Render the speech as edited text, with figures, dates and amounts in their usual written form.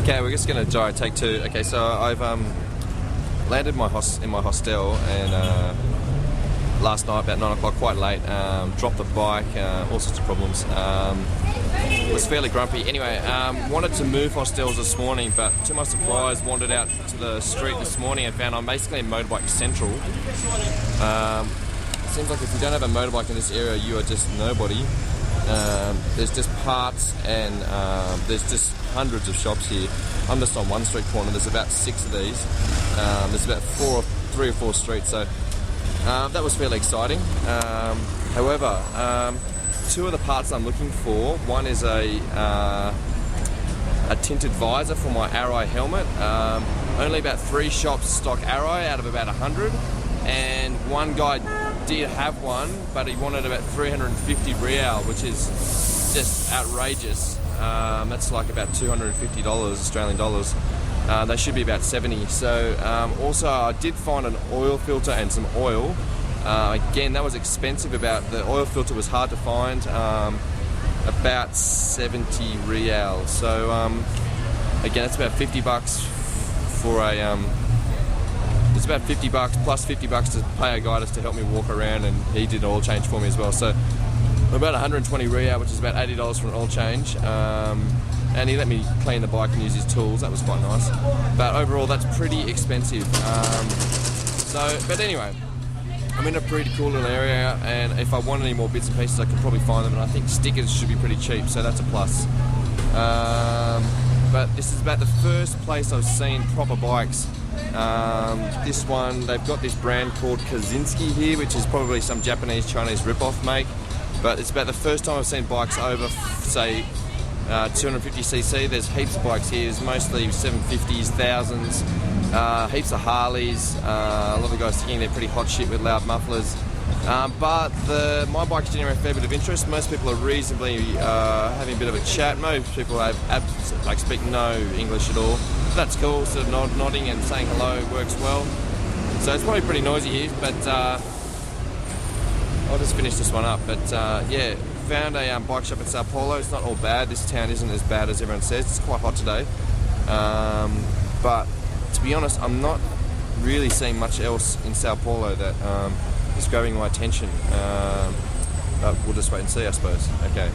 Okay, we're just going to gyro take two. Okay, so I've landed in my hostel and last night about 9 o'clock, quite late. Dropped the bike, all sorts of problems. Was fairly grumpy. Anyway, wanted to move hostels this morning, but to my surprise, wandered out to the street this morning and found I'm basically in Motorbike Central. It seems like if you don't have a motorbike in this area, you are just nobody. There's just parts and there's just hundreds of shops here. I'm just on one street corner. There's about 6 of these. There's about 3 or 4 streets, so that was fairly exciting. However, 2 of the parts I'm looking for, one is a tinted visor for my Arai helmet. Only about 3 shops stock Arai out of about 100, and one guy did have one, but he wanted about 350 real, which is just outrageous. That's like about $250 Australian dollars. They should be about 70. So also I did find an oil filter and some oil. Again, that was expensive. The oil filter was hard to find, about 70 real. So again, that's about $50 for a it's about $50 plus $50 to pay a guy just to help me walk around, and he did an oil change for me as well. So about 120 real, which is about $80 for an oil change. And he let me clean the bike and use his tools. That was quite nice. But overall, that's pretty expensive. But anyway, I'm in a pretty cool little area, and if I want any more bits and pieces, I can probably find them. And I think stickers should be pretty cheap, so that's a plus. But this is about the first place I've seen proper bikes. This one, they've got this brand called Kazinski here, which is probably some Japanese, Chinese rip-off make. But it's about the first time I've seen bikes over, say, 250cc. There's heaps of bikes here. There's mostly 750s, 1000s, heaps of Harleys. A lot of guys thinking they're pretty hot shit with loud mufflers. But my bikes generate a fair bit of interest. Most people are reasonably having a bit of a chat. Most people speak no English at all. That's cool. Sort of nodding and saying hello works well. So it's probably pretty noisy here, but I'll just finish this one up. But yeah, found a bike shop in Sao Paulo. It's not all bad. This town isn't as bad as everyone says. It's quite hot today. But to be honest, I'm not really seeing much else in Sao Paulo that is grabbing my attention. But we'll just wait and see, I suppose. Okay.